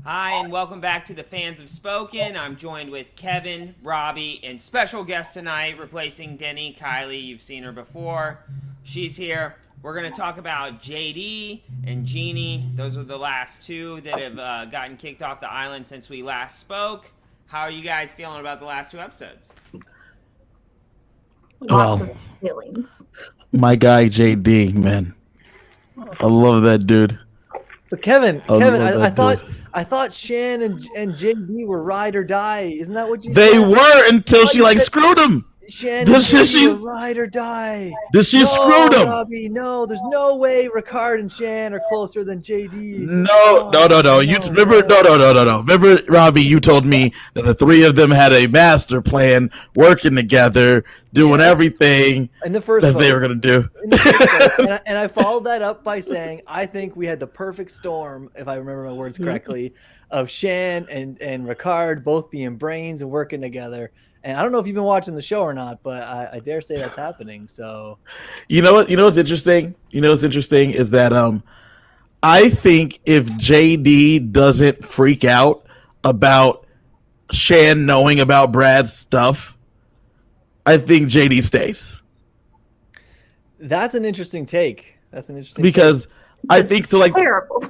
Hi, and welcome back to the Fans Have Spoken. I'm joined with Kevin, Robbie, and special guest tonight, replacing Dennie, Kylie. You've seen her before. She's here. We're going to talk about JD and Jeannie. Those are the last two that have gotten kicked off the island since we last spoke. How are you guys feeling about the last two episodes? Lots of feelings. My guy JD, man, I love that dude. But Kevin, I thought Shan and JD were ride or die. Isn't that what you said? They were until she screwed him. Shan and JD were ride or die. She screwed him. Robbie, no, there's no way Ricard and Shan are closer than JD. No. You remember? No. Remember, Robbie? You told me that the three of them had a master plan, working together, doing everything in the first that vote, they were gonna do. and I followed that up by saying I think we had the perfect storm, if I remember my words correctly, of Shan and Ricard both being brains and working together. And I don't know if you've been watching the show or not, but I dare say that's happening. So, you know what's interesting? What's interesting is that I think if JD doesn't freak out about Shan knowing about Brad's stuff, I think JD stays. That's an interesting take. Because I think so. Terrible.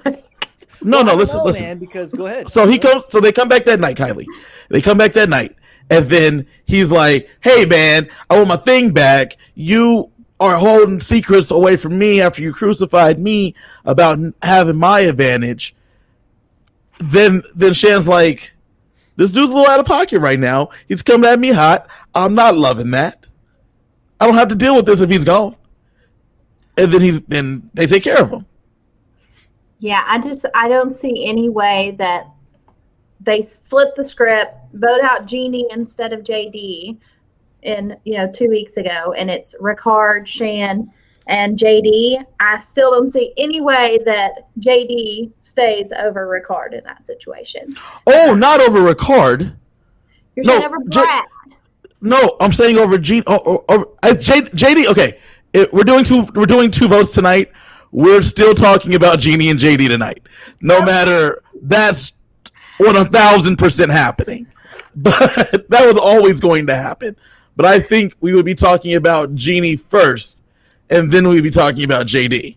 No, listen. Man, because go ahead. So they come back that night, Kylie. They come back that night. And then he's like, hey, man, I want my thing back. You are holding secrets away from me after you crucified me about having my advantage. Then Shan's like, this dude's a little out of pocket right now. He's coming at me hot. I'm not loving that. I don't have to deal with this if he's gone. And then they take care of him. Yeah, I don't see any way that they flip the script, vote out Jeannie instead of JD in 2 weeks ago, and it's Ricard, Shan, and JD. I still don't see any way that JD stays over Ricard in that situation. Oh, not over Ricard. You're saying over Brad. No, I'm saying over Jean. JD. Okay, we're doing two votes tonight. We're still talking about Jeannie and JD tonight. No matter, that's 1,000% happening. But that was always going to happen. But I think we would be talking about Jeannie first, and then we'd be talking about JD.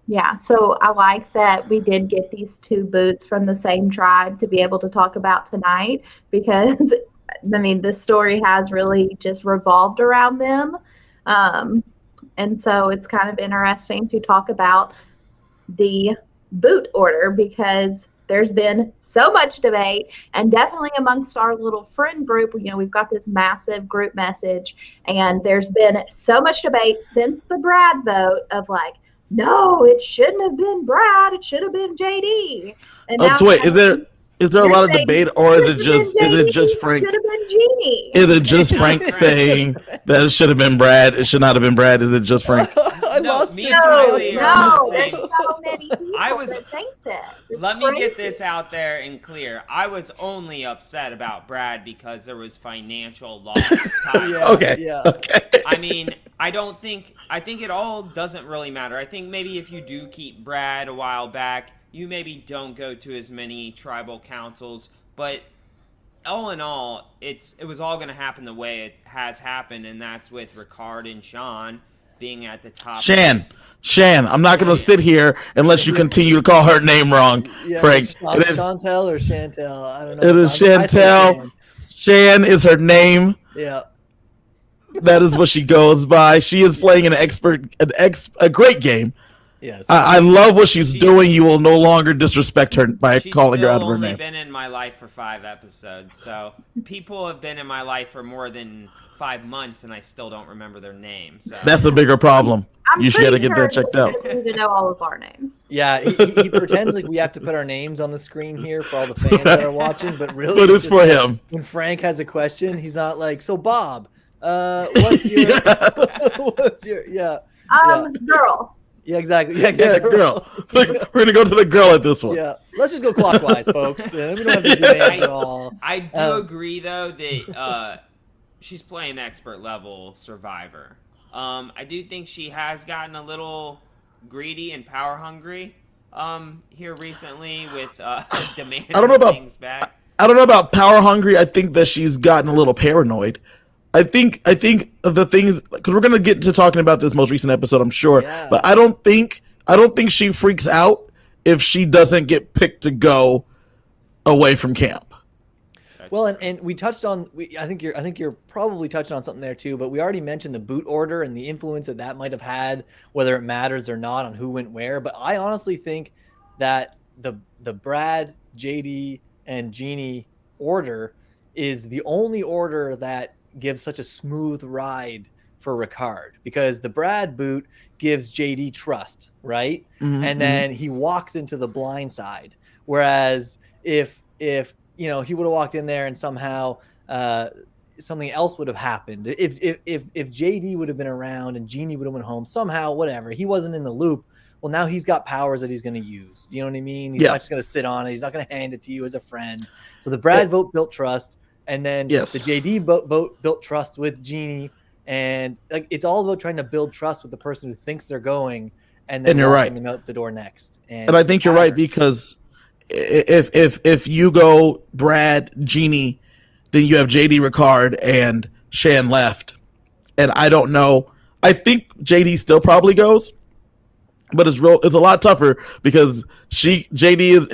Yeah, so I like that we did get these two boots from the same tribe to be able to talk about tonight, because this story has really just revolved around them. And so it's kind of interesting to talk about the boot order, because there's been so much debate, and definitely amongst our little friend group, we've got this massive group message, and there's been so much debate since the Brad vote of like, no, it shouldn't have been Brad, it should have been JD. And so wait, is there a lot of debate, or is it just Frank? Should have been Jeannie. Is it just Frank saying that it should have been Brad? It should not have been Brad. Is it just Frank? No, there's so many people that think this. Let me get this out there and clear. I was only upset about Brad because there was financial loss. Okay. I think it all doesn't really matter. I think maybe if you do keep Brad a while back, you maybe don't go to as many tribal councils, but all in all, it was all going to happen the way it has happened, and that's with Ricard and Sean being at the top. Shan, I'm not going to sit here unless you continue to call her name wrong, Frank. Chantel or Chantel? I don't know. It is Chantel. Shan is her name. Yeah. That is what she goes by. She is playing a great game. Yes. I love what she's doing. You will no longer disrespect her by calling her out of her name. She's only been in my life for 5 episodes, so people have been in my life for more than 5 months, and I still don't remember their name. So that's a bigger problem. You should get that checked out. He doesn't even know all of our names. Yeah, he pretends like we have to put our names on the screen here for all the fans that are watching, but really, but it's for him. When Frank has a question, he's not like, so Bob, what's your, girl. Yeah, exactly. Yeah, girl. We're going to go to the girl at this one. Yeah, let's just go clockwise, folks. We don't have to do names at all. I do agree, though, that she's playing expert level Survivor. I do think she has gotten a little greedy and power hungry. here recently with demanding I don't know about things back. I don't know about power hungry. I think that she's gotten a little paranoid. I think the things, because we're gonna get to talking about this most recent episode, I'm sure. Yeah. But I don't think she freaks out if she doesn't get picked to go away from camp. Well, and we touched on, I think you're probably touching on something there too, but we already mentioned the boot order and the influence that might have had, whether it matters or not, on who went where. But I honestly think that the Brad, JD, and Jeannie order is the only order that gives such a smooth ride for Ricard, because the Brad boot gives JD trust, right? Mm-hmm, and then he walks into the blind side. Whereas if he would have walked in there and somehow something else would have happened, if JD would have been around and Jeannie would have went home somehow, whatever, he wasn't in the loop. Well, now he's got powers that he's going to use. Do you know what I mean? He's not just going to sit on it. He's not going to hand it to you as a friend. So the Brad vote built trust, and then the JD vote built trust with Jeannie, and like it's all about trying to build trust with the person who thinks they're going, and then you're right, them out the door next. And I think you're right, because if you go Brad, Jeannie, then you have JD, Ricard, and Shan left, and I don't know. I think JD still probably goes. But it's a lot tougher because JD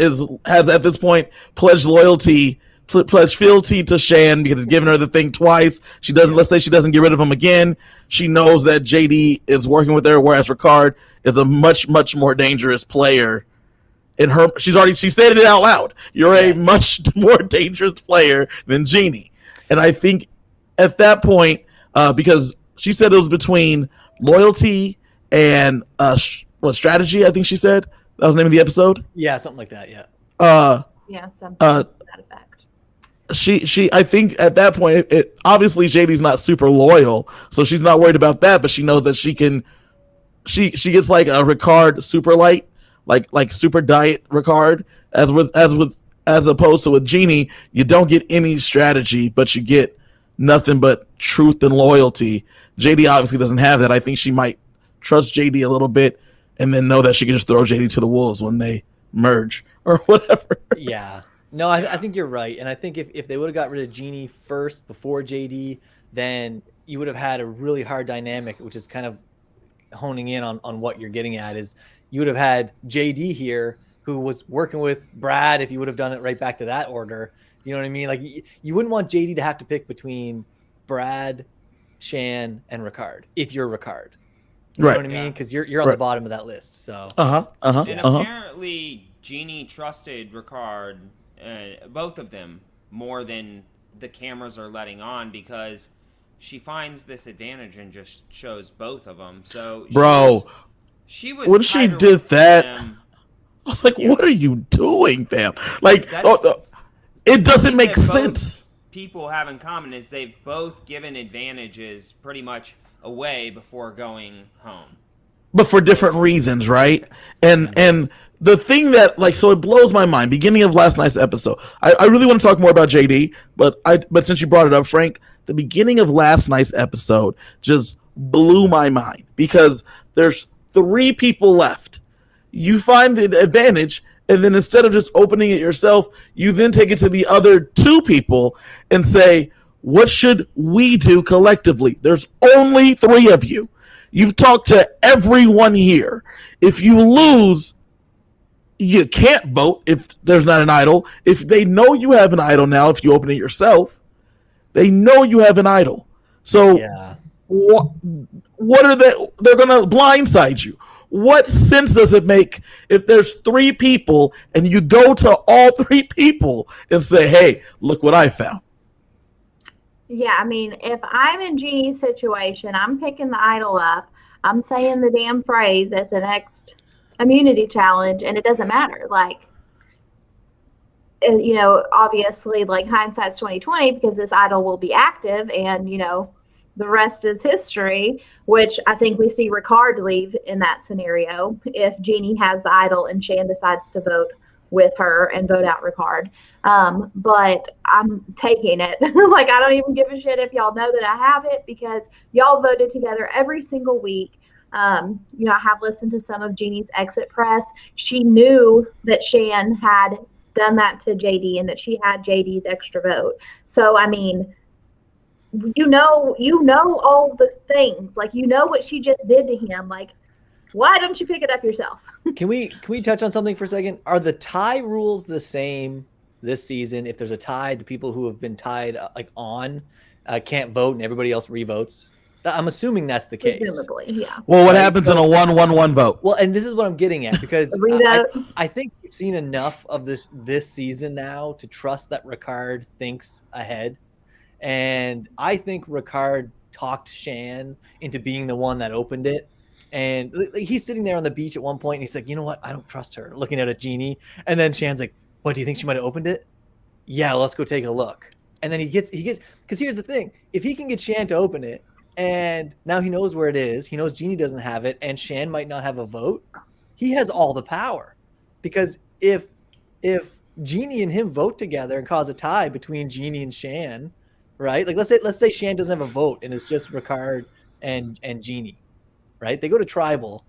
has at this point pledged fealty to Shan, because it's given her the thing twice. Let's say she doesn't get rid of him again. She knows that JD is working with her, whereas Ricard is a much, much more dangerous player. She said it out loud. You're a much more dangerous player than Jeannie. And I think at that point, because she said it was between loyalty and strategy, I think she said. That was the name of the episode? Yeah, something like that, yeah. Something to that effect. I think at that point, obviously JD's not super loyal, so she's not worried about that, but she knows that she gets like a Ricard super light, like super diet Ricard, as opposed to with Jeannie, you don't get any strategy, but you get nothing but truth and loyalty. JD obviously doesn't have that. I think she might trust JD a little bit, and then know that she can just throw JD to the wolves when they merge or whatever. Yeah. No, I think you're right. And I think if they would have got rid of Jeannie first before JD, then you would have had a really hard dynamic, which is kind of honing in on what you're getting at, is you would have had JD here, who was working with Brad, if you would have done it right back to that order. You know what I mean? Like, you wouldn't want JD to have to pick between Brad, Shan, and Ricard if you're Ricard. You know what I mean? Because you're on the bottom of that list. So And apparently Jeannie trusted Ricard, both of them, more than the cameras are letting on, because she finds this advantage and just shows both of them. So she was when she did that, I was like, what are you doing, fam? Like, it doesn't make sense. People have in common is they've both given advantages pretty much away before going home, but for different reasons, right? And the thing that, like, so it blows my mind. Beginning of last night's episode, I really want to talk more about JD, but since you brought it up, Frank, the beginning of last night's episode just blew my mind, because there's 3 people left. You find the advantage, and then instead of just opening it yourself, you then take it to the other 2 people and say, what should we do collectively? There's only 3 of you. You've talked to everyone here. If you lose, you can't vote if there's not an idol. If they know you have an idol now, if you open it yourself, they know you have an idol. So what are they? They're going to blindside you. What sense does it make if there's 3 people and you go to all 3 people and say, hey, look what I found? Yeah, I mean, if I'm in Jeannie's situation, I'm picking the idol up, I'm saying the damn phrase at the next immunity challenge, and it doesn't matter. Like, obviously, like, hindsight's 20/20, because this idol will be active, and the rest is history. Which I think we see Ricard leave in that scenario if Jeannie has the idol and Shan decides to vote with her and vote out Ricard. But I'm taking it. Like, I don't even give a shit if y'all know that I have it, because y'all voted together every single week I have listened to some of Jeannie's exit press. She knew that Shan had done that to JD and that she had JD's extra vote. So, I mean, you know all the things. Like, you know what she just did to him. Like, why don't you pick it up yourself? Can we touch on something for a second? Are the tie rules the same this season? If there's a tie, the people who have been tied can't vote and everybody else revotes. I'm assuming that's the case. Presumably, yeah. Well, what happens in a 1-1-1 vote? Well, and this is what I'm getting at, because I think we've seen enough of this season now to trust that Ricard thinks ahead. And I think Ricard talked Shan into being the one that opened it. And he's sitting there on the beach at one point, and he's like, you know what? I don't trust her. Looking at a Jeannie. And then Shan's like, what, do you think she might have opened it? Yeah, let's go take a look. And then he gets, because here's the thing. If he can get Shan to open it, and now he knows where it is, he knows Jeannie doesn't have it, and Shan might not have a vote, he has all the power. Because if Jeannie and him vote together and cause a tie between Jeannie and Shan, right? Like, let's say Shan doesn't have a vote and it's just Ricard and Jeannie, right? They go to tribal.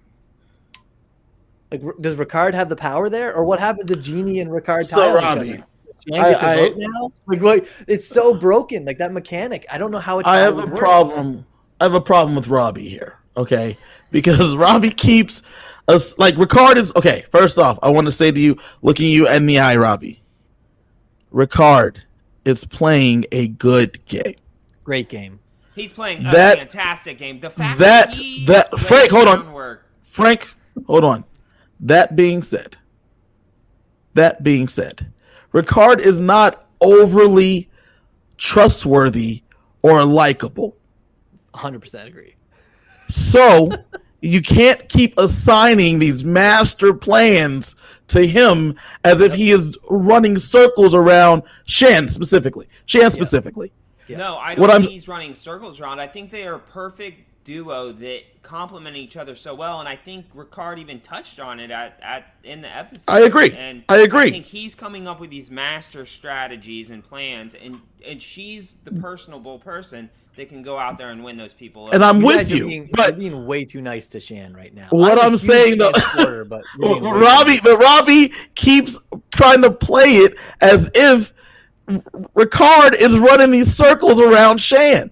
Like, does Ricard have the power there, or what happens if Jeannie and Ricard tie each other? Shan get to vote now? Like, it's so broken. Like, that mechanic. I don't know how it. I have a problem. I have a problem with Robbie here. Okay, because Robbie keeps us like Ricard is okay. First off, I want to say to you, looking you in the eye, Robbie, Ricard is playing a good game. Great game. He's playing a fantastic game. The fact that Frank, hold on. Groundwork. Frank, hold on. That being said, Ricard is not overly trustworthy or likable. 100% agree. So you can't keep assigning these master plans to him as if he is running circles around Shan specifically. Yeah. No, I don't think he's running circles around. I think they are a perfect duo that complement each other so well, and I think Ricard even touched on it in the episode. I agree. I think he's coming up with these master strategies and plans, and she's the personable person that can go out there and win those people over. And I'm with you, but you're being way too nice to Shan right now. What I'm saying though, Robbie keeps trying to play it as if Ricard is running these circles around Shan.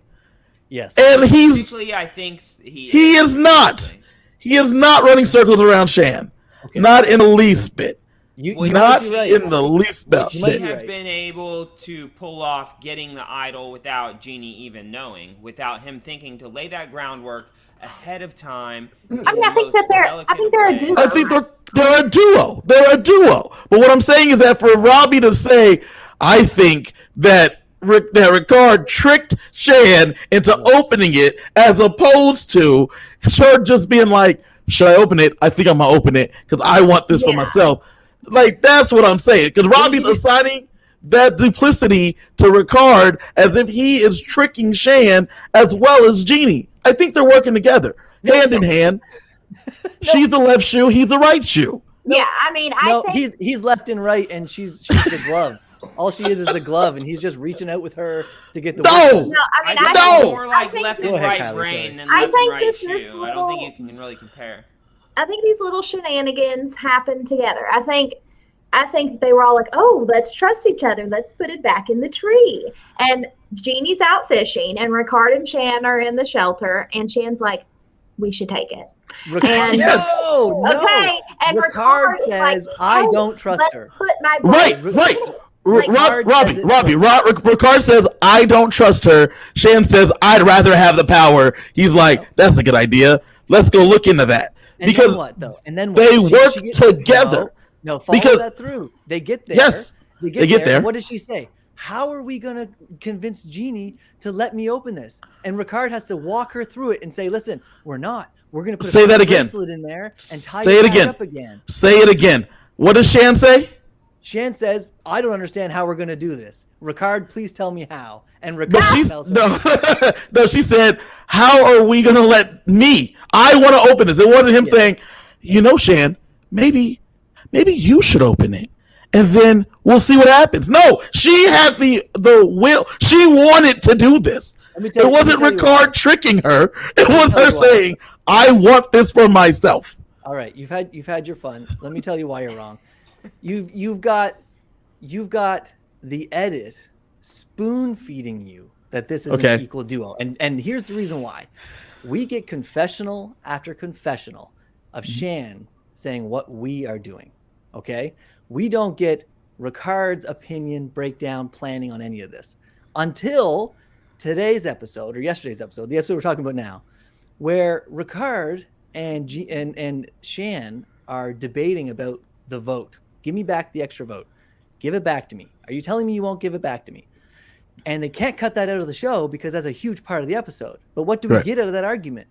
Yes, and I think he is not. He is not running circles around Shan. Okay. Not in the least bit. Not in the least bit. She have been able to pull off getting the idol without Jeannie even knowing, without him thinking to lay that groundwork ahead of time. I mean, I think they're a duo. I think they're a duo. They're a duo. But what I'm saying is that for Robbie to say, I think that Ricard tricked Shan into opening it, as opposed to her just being like, should I open it? I think I'm going to open it because I want this for myself. Like, that's what I'm saying. Because Robbie's assigning that duplicity to Ricard as if he is tricking Shan as well as Jeannie. I think they're working together, hand in hand. She's the left shoe, he's the right shoe. Yeah, I mean, I think he's left and right, and she's the glove. All she is the glove, and he's just reaching out with her to get the No, I think more like left and right brain than left and right shoe. I don't think you can really compare. I think these little shenanigans happen together. I think they were all like, oh, let's trust each other. Let's put it back in the tree. And Jeannie's out fishing, and Ricard and Shan are in the shelter, and Shan's like, we should take it. Ricard, no. Okay. And Ricard says, like, I don't trust her. Put my right. Robbie. Ricard says, I don't trust her. Shan says, I'd rather have the power. He's like, that's a good idea. Let's go look into that. And because then what, though? And then they work together. No, follow that through. They get there. Yes, they get there. What does she say? How are we going to convince Jeannie to let me open this? And Ricard has to walk her through it and say, listen, we're not. We're going to put a bracelet in there and tie it up again. Say it again. What does Shan say? Shan says, I don't understand how we're going to do this. Ricard, please tell me how. And Ricard tells her. No, she said, how are we going to let me? I want to open this. It wasn't him saying, Shan, maybe you should open it. And then we'll see what happens. No, she had the will. She wanted to do this. It wasn't Ricard tricking her. It was her saying, I want this for myself. All right, you've had your fun. Let me tell you why you're wrong. You've got the edit spoon feeding you that this is an equal duo, and here's the reason why. We get confessional after confessional of Shan saying what we are doing. Okay, we don't get Ricard's opinion, breakdown, planning on any of this until today's episode or yesterday's episode, the episode we're talking about now, where Ricard and Shan are debating about the vote. Give me back the extra vote. Give it back to me. Are you telling me you won't give it back to me? And they can't cut that out of the show because that's a huge part of the episode. But what do we get out of that argument?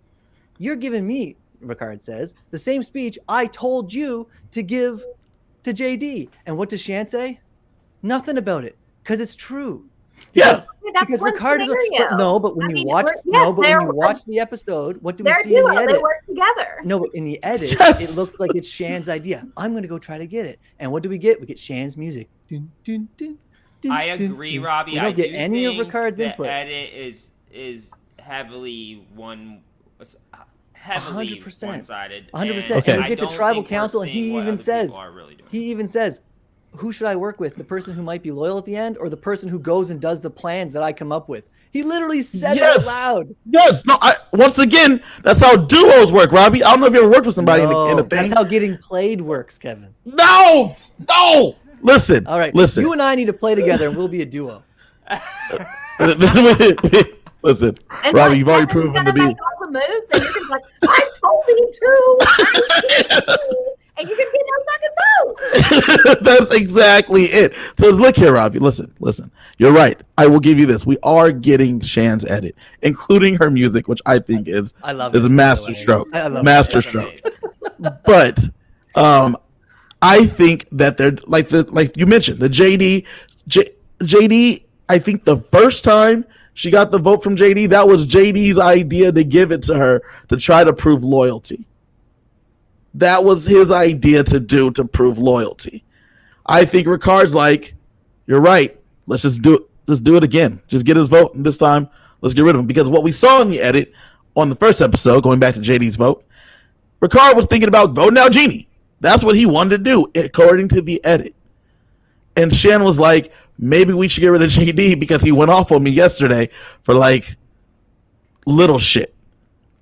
You're giving me, Ricard says, the same speech I told you to give to JD. And what does Shan say? Nothing about it, because it's true. Yes. Because Ricard is but when you watch the episode, what do we see in the edit? They work together. No, but in the edit, it looks like it's Shan's idea. I'm going to go try to get it. And what do we get? We get Shan's music. Dun, dun, dun, dun, I agree, dun, dun. Robbie. We don't get any of Ricard's input. The edit is heavily heavily 100%. One-sided. 100%. Okay. And we get to tribal council, and he even says, really who should I work with? The person who might be loyal at the end, or the person who goes and does the plans that I come up with? He literally said it out loud. Yes. No. Once again, that's how duos work, Robbie. I don't know if you ever worked with somebody in a thing. That's how getting played works, Kevin. No. Listen. All right. Listen. You and I need to play together, and we'll be a duo. Listen, And Robbie, you've already proven to be. Make all the moves, and you're gonna be like, I told you to. And you're gonna get no fucking vote. That's exactly it. So look here, Robbie. Listen. You're right. I will give you this. We are getting Shan's edit, including her music, which I think is a masterstroke. Masterstroke. But I think that they're like you mentioned, the JD. I think the first time she got the vote from JD, that was JD's idea to give it to her to try to prove loyalty. That was his idea to prove loyalty. I think Ricard's like, you're right. Let's just do it again. Just get his vote, and this time let's get rid of him. Because what we saw in the edit on the first episode, going back to JD's vote, Ricard was thinking about voting out Genie. That's what he wanted to do, according to the edit. And Shan was like, maybe we should get rid of JD because he went off on me yesterday for like little shit.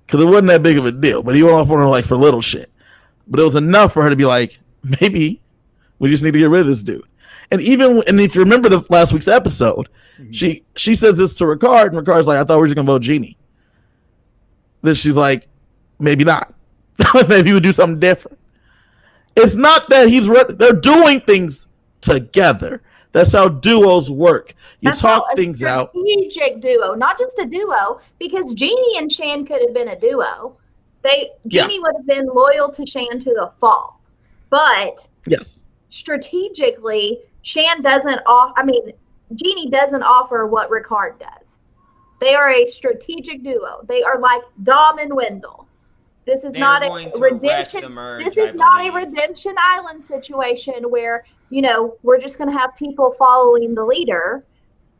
Because it wasn't that big of a deal, but he went off on her like for little shit. But it was enough for her to be like, maybe we just need to get rid of this dude. And if you remember the last week's episode, she says this to Ricard, and Ricard's like, I thought we were just gonna vote Genie. Then she's like, maybe not. Maybe we'll do something different. It's not that they're doing things together. That's how duos work. You talk things out. Strategic duo, not just a duo, because Genie and Shan could have been a duo. Genie would have been loyal to Shan to the fault. But strategically, Genie doesn't offer what Ricard does. They are a strategic duo. They are like Dom and Wendell. This is not a redemption. This is not a Redemption Island situation where, we're just going to have people following the leader.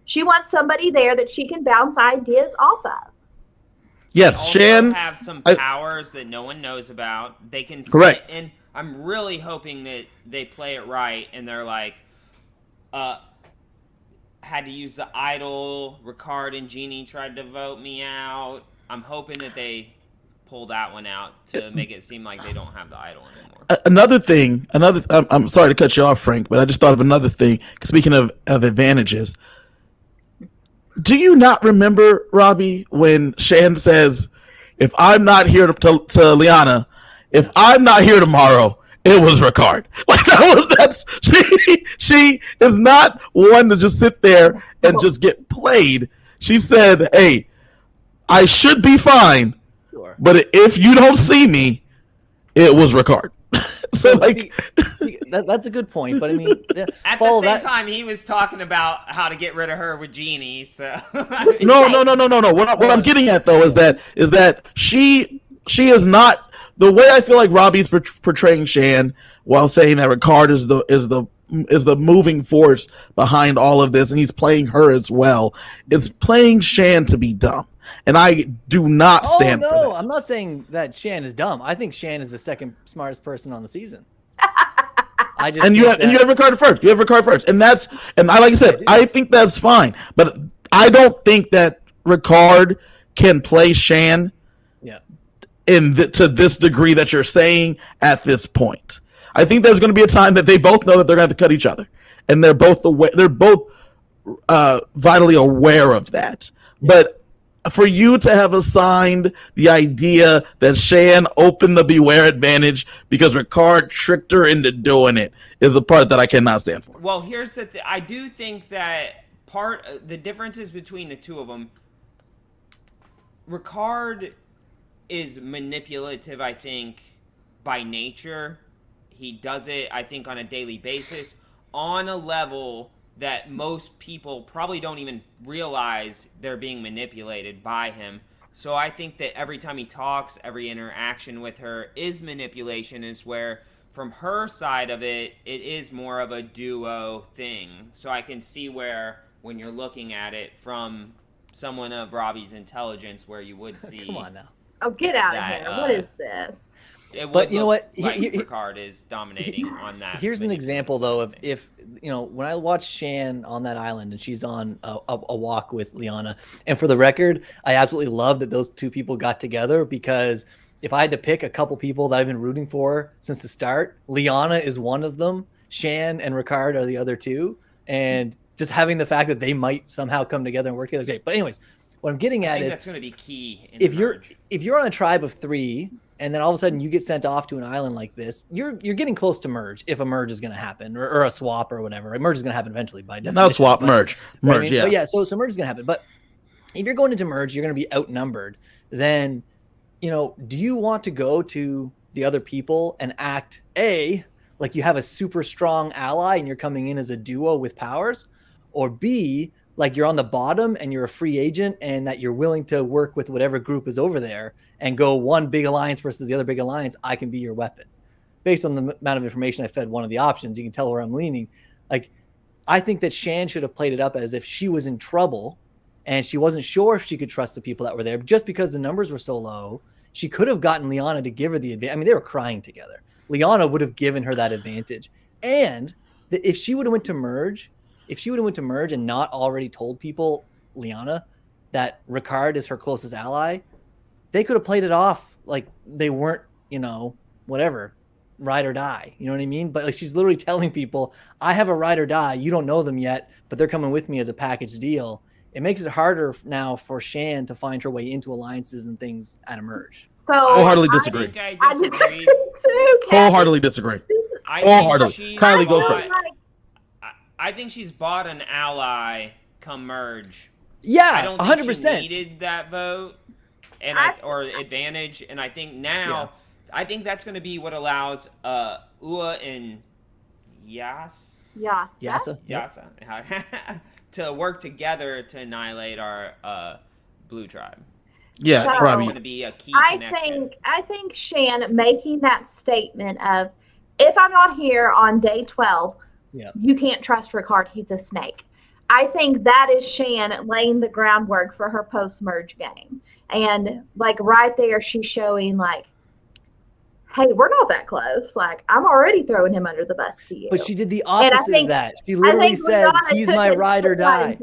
She wants somebody there that she can bounce ideas off of. Yes, Shan have some powers that no one knows about. They can correct, and I'm really hoping that they play it right. And they're like, had to use the idol. Ricard and Genie tried to vote me out. I'm hoping that they pull that one out to make it seem like they don't have the idol anymore. Another thing, I'm sorry to cut you off, Frank, but I just thought of another thing. Speaking of advantages, do you not remember, Robbie, when Shan says, if I'm not here to Liana, if I'm not here tomorrow, it was Ricard. Like she is not one to just sit there and just get played. She said, hey, I should be fine, but if you don't see me, it was Ricard. So that's a good point, but I mean, at the same time, he was talking about how to get rid of her with Genie. So no. What I'm getting at though is that she is not the way I feel like Robbie's portraying Shan while saying that Ricard is the moving force behind all of this, and he's playing her as well. It's playing Shan to be dumb. and I do not stand for no, that. I'm not saying that Shan is dumb. I think Shan is the second smartest person on the season. I just And you have Ricard first. You have Ricard first, and like I said, I think that's fine. But I don't think that Ricard can play Shan to this degree that you're saying at this point. I think there's going to be a time that they both know that they're going to have to cut each other, and they're both vitally aware of that. But for you to have assigned the idea that Shan opened the beware advantage because Ricard tricked her into doing it is the part that I cannot stand for. Well, here's the thing. I do think that the differences between the two of them, Ricard is manipulative, I think, by nature. He does it, I think, on a daily basis on a level that most people probably don't even realize they're being manipulated by him. So I think that every time he talks, every interaction with her is manipulation, is where from her side of it, it is more of a duo thing. So I can see where, when you're looking at it from someone of Robbie's intelligence, where you would see... Come on now. Oh, get out of here. What is this? But you know what? Ricard is dominating on that. Here's an example, though, of if, when I watch Shan on that island and she's on a walk with Liana, and for the record, I absolutely love that those two people got together, because if I had to pick a couple people that I've been rooting for since the start, Liana is one of them. Shan and Ricard are the other two. And just having the fact that they might somehow come together and work together, great. But anyways, what I'm getting at is that's going to be key. If you're on a tribe of 3, and then all of a sudden you get sent off to an island like this, you're getting close to merge, if a merge is going to happen, or a swap or whatever. A merge is going to happen eventually by definition. Not swap, merge, I mean? yeah. But yeah, so merge is going to happen. But if you're going into merge, you're going to be outnumbered. Then, do you want to go to the other people and act like you have a super strong ally and you're coming in as a duo with powers, or B, like you're on the bottom and you're a free agent and that you're willing to work with whatever group is over there and go one big alliance versus the other big alliance? I can be your weapon. Based on the amount of information I fed one of the options, you can tell where I'm leaning. Like, I think that Shan should have played it up as if she was in trouble and she wasn't sure if she could trust the people that were there. Just because the numbers were so low, she could have gotten Liana to give her the advantage. I mean, they were crying together. Liana would have given her that advantage. And if she would have went to merge, and not already told people, Liana, that Ricard is her closest ally, they could have played it off like they weren't, whatever, ride or die. You know what I mean? But like, she's literally telling people, I have a ride or die. You don't know them yet, but they're coming with me as a package deal. It makes it harder now for Shan to find her way into alliances and things at a merge. So wholeheartedly disagree. I disagree. Wholeheartedly disagree. Wholeheartedly. Kylie, go for it. I think she's bought an ally come merge. Yeah, I don't 100%. think she needed that vote or advantage, and I think now, I think that's going to be what allows Ua and Yasa to work together to annihilate our blue tribe. Yeah, so, Robbie. Going to be a key connection. I think Shan making that statement of, if I'm not here on day 12, you can't trust Ricard. He's a snake. I think that is Shan laying the groundwork for her post-merge game. And like right there, she's showing like, hey, we're not that close. Like, I'm already throwing him under the bus to you. But she did the opposite of that. She literally said, he's my ride or die.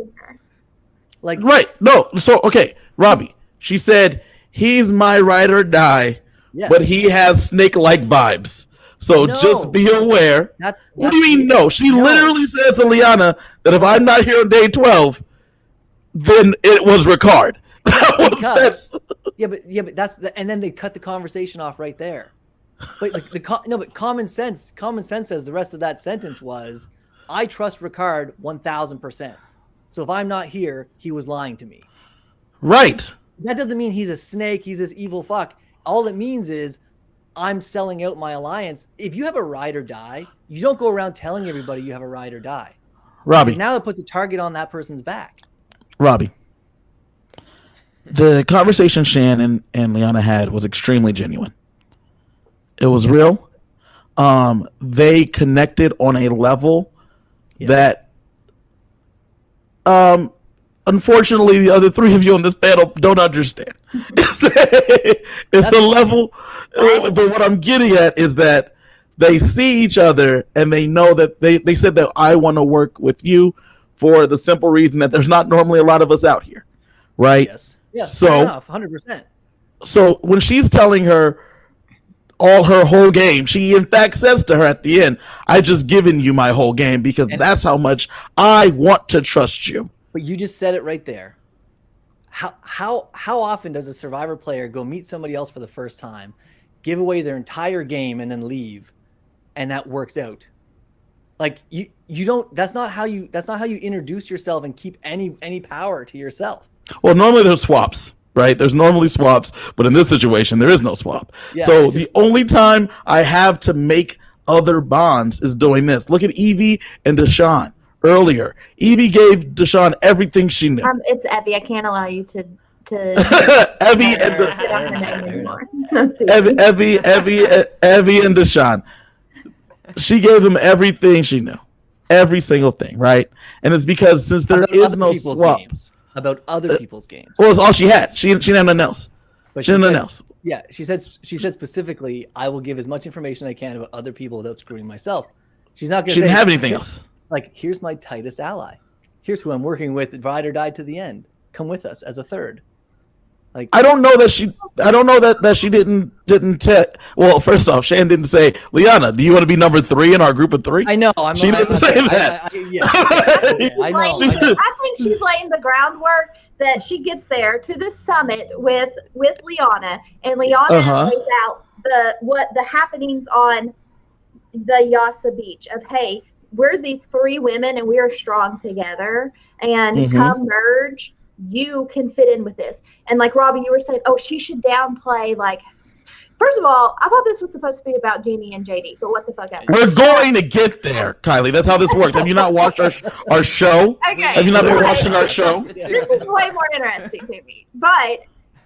Like, right. No. So, okay, Robbie. She said, he's my ride or die, but he has snake-like vibes. So just be aware. What do you mean no? She literally says to Liana that if I'm not here on day 12, then it was Ricard. But that's and then they cut the conversation off right there. But like common sense says the rest of that sentence was, I trust Ricard 1000%. So if I'm not here, he was lying to me. Right. That doesn't mean he's a snake. He's this evil fuck. All it means is I'm selling out my alliance. If you have a ride or die, you don't go around telling everybody you have a ride or die. Robbie. Now it puts a target on that person's back. Robbie. The conversation Shan and Liana had was extremely genuine. It was real. They connected on a level that unfortunately, the other three of you on this panel don't understand. It's a level. But what I'm getting at is that they see each other and they know that they said that I want to work with you for the simple reason that there's not normally a lot of us out here, right? Yes. Yes. So, fair enough, 100%. So when she's telling her all her whole game, she in fact says to her at the end, "I just given you my whole game because that's how much I want to trust you." But you just said it right there. How often does a Survivor player go meet somebody else for the first time, give away their entire game, and then leave, and that works out? Like you don't. That's not how you introduce yourself and keep any power to yourself. Well, normally there's swaps, right? There's normally swaps, but in this situation, there is no swap. Yeah, so the only time I have to make other bonds is doing this. Look at Evie and Deshawn earlier. Evie gave Deshawn everything she knew. It's Evie. I can't allow you to Evie and Evie and Deshawn. She gave them everything she knew, every single thing, right? And it's because since there is no swap. About other people's games. Well, it's all she had. She didn't have nothing else. But she didn't have nothing else. Yeah, she said specifically, I will give as much information I can about other people without screwing myself. She's not going to say. She didn't have anything else. Like, here's my tightest ally. Here's who I'm working with, ride or die to the end. Come with us as a third. Like, I don't know that she didn't tell. Well, first off, Shan didn't say, "Liana, do you want to be number 3 in our group of 3?" I know. She didn't say that. I know. I think she's laying the groundwork that she gets there to this summit with Liana, and Liana lays out the happenings on the Yasa Beach of, hey, we're these 3 women and we are strong together, and come merge. You can fit in with this. And like Robbie, you were saying, oh, she should downplay. Like, first of all, I thought this was supposed to be about Jeannie and JD, but what the fuck? We're going to get there, Kylie. That's how this works. Have you not watched our show? Okay. Have you not been watching our show? This is way more interesting to me. But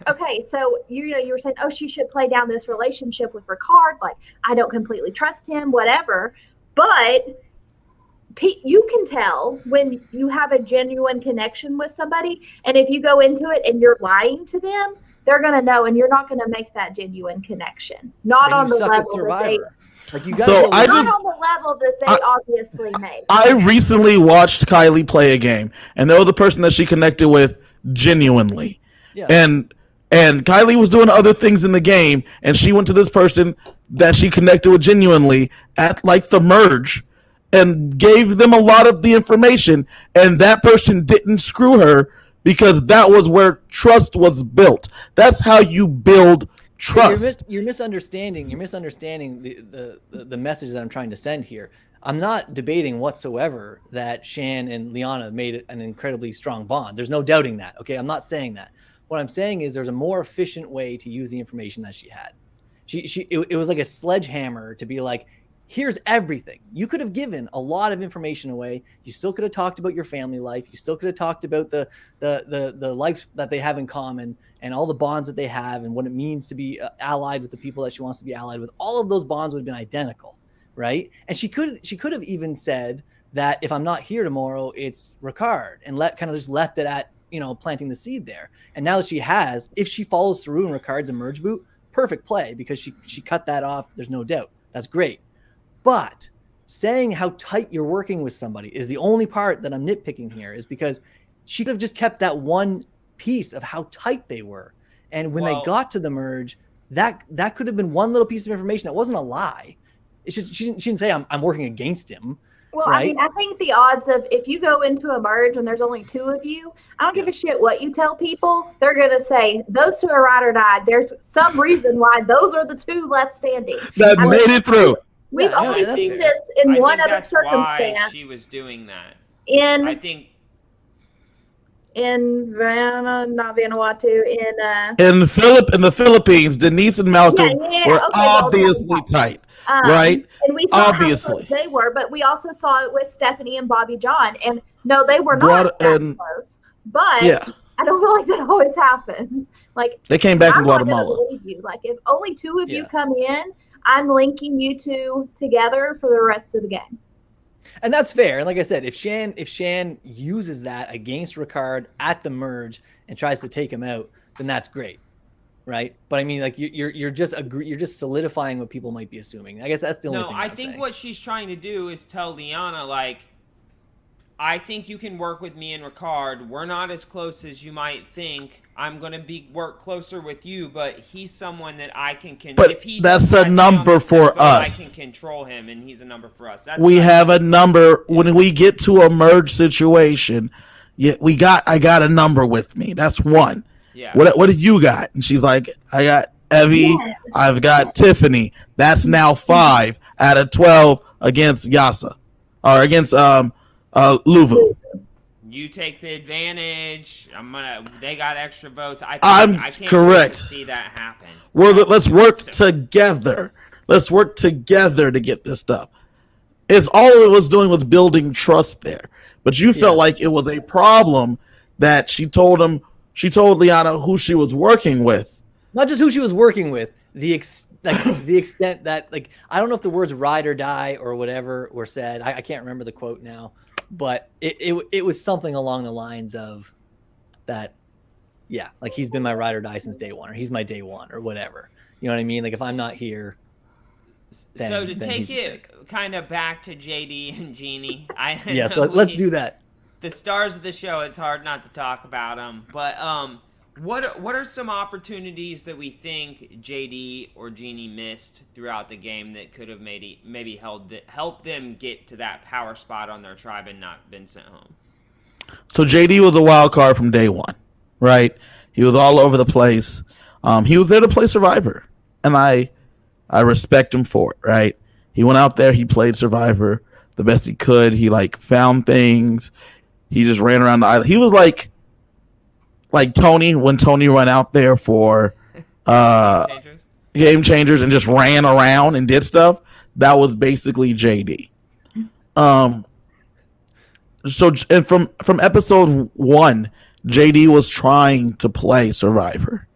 okay, so you were saying, oh, she should play down this relationship with Ricard. Like, I don't completely trust him, whatever. But you can tell when you have a genuine connection with somebody, and if you go into it and you're lying to them, they're going to know, and you're not going to make that genuine connection. Not on the level that they. Like, you gotta not on the level that they obviously made. I recently watched Kylie play a game, and there was a person that she connected with genuinely, and Kylie was doing other things in the game, and she went to this person that she connected with genuinely at like the merge, and gave them a lot of the information, and that person didn't screw her because that was where trust was built. That's how you build trust. You're misunderstanding the message that I'm trying to send here. I'm not debating whatsoever that Shan and Liana made an incredibly strong bond. There's no doubting that. Okay, I'm not saying that. What I'm saying is there's a more efficient way to use the information that she had. It was like a sledgehammer to be like, here's everything. You could have given a lot of information away. You still could have talked about your family life. You still could have talked about the life that they have in common and all the bonds that they have and what it means to be allied with the people that she wants to be allied with. All of those bonds would have been identical, right? And she could have even said that if I'm not here tomorrow, it's Ricard, and kind of just left it at, planting the seed there. And now that she has, if she follows through and Ricard's a merge boot, perfect play, because she cut that off. There's no doubt. That's great. But saying how tight you're working with somebody is the only part that I'm nitpicking here, is because she could have just kept that one piece of how tight they were. And when they got to the merge, that could have been one little piece of information that wasn't a lie. She didn't say I'm working against him. Well, right? I mean, I think the odds of if you go into a merge and there's only 2 of you, I don't give a shit what you tell people. They're going to say, those 2 are ride or die. There's some reason why those are the 2 left standing. That made it through. We've only seen this in one other circumstance. Why she was doing that. In the Philippines, Denise and Malcolm were obviously tight, right? And we saw how close they were, but we also saw it with Stephanie and Bobby John. And no, they were not that close. But I don't feel like that always happens. Like, they came back in Guatemala. I'm not gonna believe you. Like, if only 2 of you come in, I'm linking you 2 together for the rest of the game. And that's fair. And like I said, if Shan uses that against Ricard at the merge and tries to take him out, then that's great, right? But I mean, like you're just solidifying what people might be assuming. I guess that's the only thing. No, I think what she's trying to do is tell Liana, like, I think you can work with me and Ricard. We're not as close as you might think. I'm gonna work closer with you, but he's someone that I can. But if he that's a number for us. I can control him, and he's a number for us. We have a number when we get to a merge situation. Yeah, I got a number with me. That's one. Yeah. What do you got? And she's like, I got Evie. Yeah. I've got Tiffany. That's now 5 out of 12 against Yasa, or against Luvu. You take the advantage. They got extra votes. I can't correct. See that happen. Let's work together. Let's work together to get this stuff. It's all it was doing was building trust there. But you felt like it was a problem that she told Liana who she was working with. Not just who she was working with, the extent that, like, I don't know if the words ride or die or whatever were said. I can't remember the quote now. But it was something along the lines of that, yeah, like he's been my ride or die since day one, or he's my day one, or whatever. You know what I mean? Like if I'm not here, then take it kind of back to JD and Jeannie. Yes, let's do that. The stars of the show. It's hard not to talk about them, but what are some opportunities that we think JD or Jeannie missed throughout the game that could have maybe helped them get to that power spot on their tribe and not been sent home? So JD was a wild card from day one, right? He was all over the place. He was there to play Survivor, and I respect him for it, right? He went out there, he played Survivor the best he could. He found things. He just ran around the island. He was like Tony, when Tony went out there for Game Changers and just ran around and did stuff. That was basically JD. So and from episode 1, JD was trying to play Survivor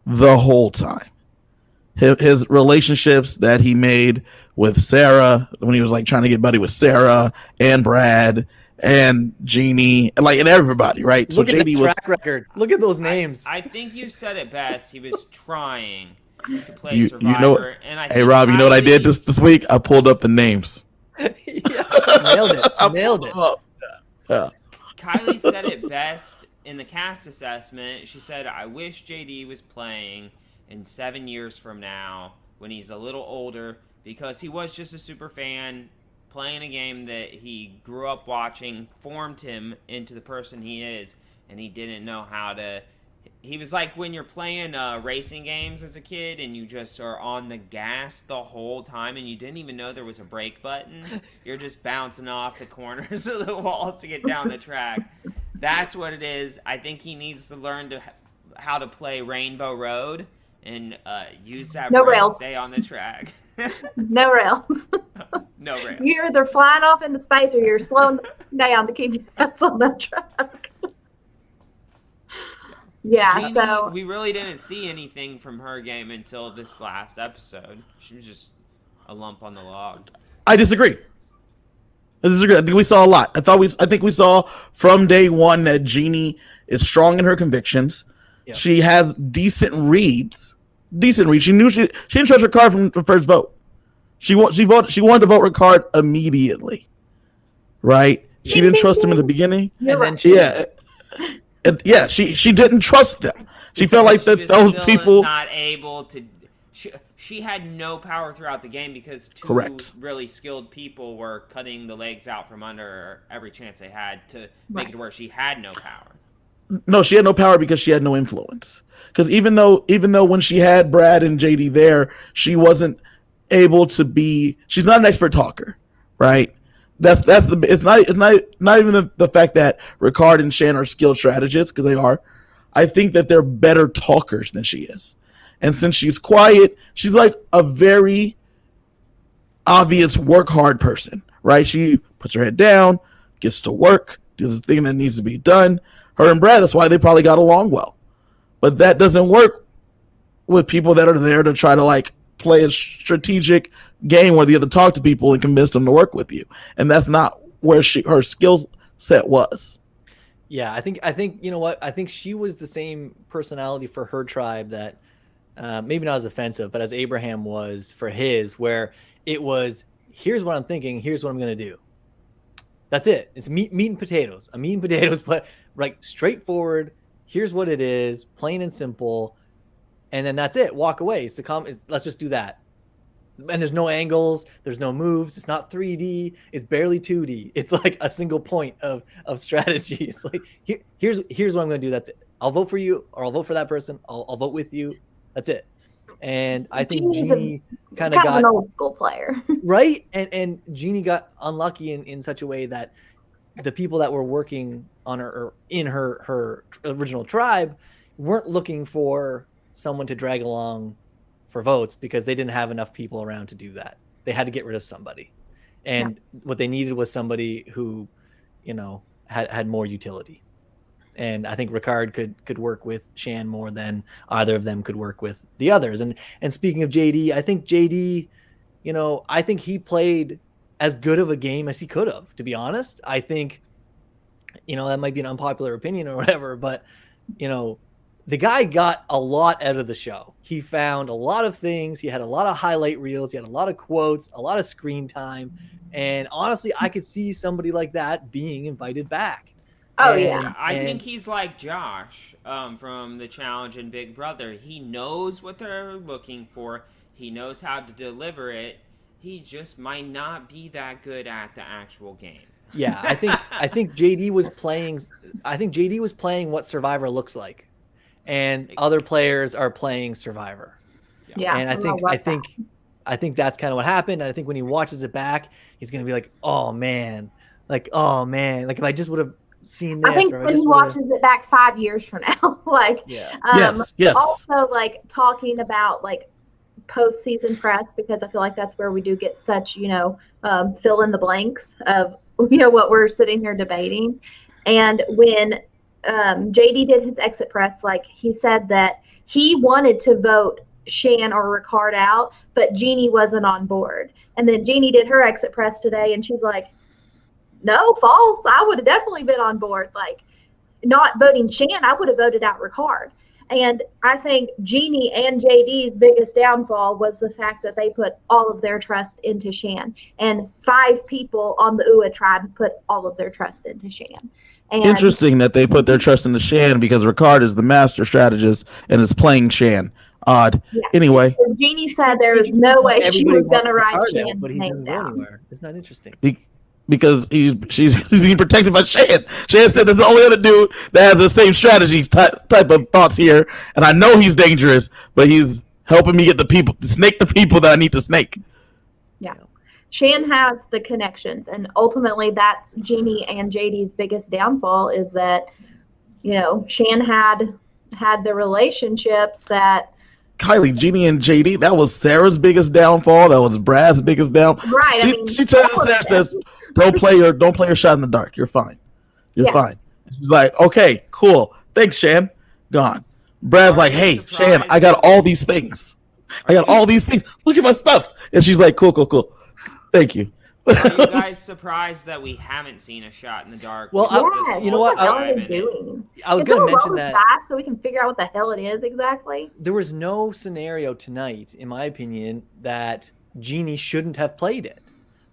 the whole time. His relationships that he made with Sarah, when he was trying to get buddy with Sarah and Brad and Jeannie, and everybody, right? Look at JD track record. Look at those names. I think you said it best. He was trying to play Survivor. Hey, Rob, you know what I did this week? I pulled up the names. Nailed it. Yeah. Kylie said it best in the cast assessment. She said, I wish JD was playing in 7 years from now when he's a little older, because he was just a super fan playing a game that he grew up watching, formed him into the person he is, and he didn't know how to. He was like when you're playing racing games as a kid and you just are on the gas the whole time and you didn't even know there was a brake button. You're just bouncing off the corners of the walls to get down the track. That's what it is. I think he needs to learn how to play Rainbow Road and use that to stay on the track. No rails. No rails. You're either flying off into space or you're slowing down to keep your ass on that track. Yeah, Jeannie, so we really didn't see anything from her game until this last episode. She was just a lump on the log. I disagree. I think we saw a lot. I think we saw from day one that Jeannie is strong in her convictions. Yep. She has decent reads. She knew she didn't trust Ricard from the first vote. She wanted to vote Ricard immediately, right? She didn't trust him in the beginning. And then she didn't trust them. She felt like that those people not able to. She had no power throughout the game because two really skilled people were cutting the legs out from under her every chance they had to make it where she had no power. No, she had no power because she had no influence. Because even though when she had Brad and JD there, she wasn't able to be. She's not an expert talker, right? It's not even the fact that Ricard and Shan are skilled strategists, because they are. I think that they're better talkers than she is. And since she's quiet, she's like a very obvious work hard person, right? She puts her head down, gets to work, does the thing that needs to be done. Her and Brad, that's why they probably got along well. But that doesn't work with people that are there to try to play a strategic game where you have to talk to people and convince them to work with you, and that's not where her skill set was. Yeah, I think you know what? I think she was the same personality for her tribe that maybe not as offensive, but as Abraham was for his, where it was, here's what I'm thinking, here's what I'm going to do. That's it. It's meat and potatoes. A meat and potatoes, but like straightforward. Here's what it is, plain and simple. And then that's it. Walk away. Let's just do that. And there's no angles. There's no moves. It's not 3D. It's barely 2D. It's like a single point of strategy. It's like, here's what I'm going to do. That's it. I'll vote for you, or I'll vote for that person. I'll vote with you. That's it. And I think Jeannie kind of got an old school player. Right. And Jeannie got unlucky in such a way that the people that were working on her, or in her original tribe, weren't looking for someone to drag along for votes, because they didn't have enough people around to do that. They had to get rid of somebody. And what they needed was somebody who, had more utility. And I think Ricard could work with Shan more than either of them could work with the others. And speaking of JD, I think JD, I think he played as good of a game as he could have, to be honest. I think, that might be an unpopular opinion or whatever, but, the guy got a lot out of the show. He found a lot of things. He had a lot of highlight reels. He had a lot of quotes, a lot of screen time. And honestly, I could see somebody like that being invited back. Oh, yeah. I think he's like Josh from The Challenge and Big Brother. He knows what they're looking for. He knows how to deliver it. He just might not be that good at the actual game. Yeah, I think JD was playing. I think JD was playing what Survivor looks like, and other players are playing Survivor. Yeah, and I think that's kind of what happened. And I think when he watches it back, he's gonna be like, oh man, like if I just would have seen this. I think when he watches it back 5 years from now, yes. Also, talking about post-season press, because I feel like that's where we do get such, fill in the blanks of, what we're sitting here debating. And when JD did his exit press, he said that he wanted to vote Shan or Ricard out, but Jeannie wasn't on board. And then Jeannie did her exit press today, and she's like, no, false. I would have definitely been on board. Not voting Shan, I would have voted out Ricard. And I think Jeannie and JD's biggest downfall was the fact that they put all of their trust into Shan. And 5 people on the UA tribe put all of their trust into Shan. And interesting that they put their trust into Shan, because Ricard is the master strategist and is playing Shan. Odd. Yeah. Anyway. So Jeannie said there was no way she was going to write Shan's but he name doesn't go down. anywhere. It's not interesting. Because she's being protected by Shan. Shan said there's the only other dude that has the same strategies type of thoughts here, and I know he's dangerous, but he's helping me get to snake the people that I need to snake. Yeah. Shan has the connections, and ultimately that's Jeannie and JD's biggest downfall, is that, Shan had the relationships that Kylie, Jeannie, and JD, that was Sarah's biggest downfall. That was Brad's biggest downfall. Right. She turns to Sarah and says, don't play your shot in the dark. You're fine. You're fine. She's like, okay, cool. Thanks, Shan. Gone. Brad's like, hey, Shan, I got all these things. Look at my stuff. And she's like, cool. Thank you. Are you guys surprised that we haven't seen a shot in the dark? Well, you know what? I was going to mention that. So we can figure out what the hell it is exactly. There was no scenario tonight, in my opinion, that Jeannie shouldn't have played it.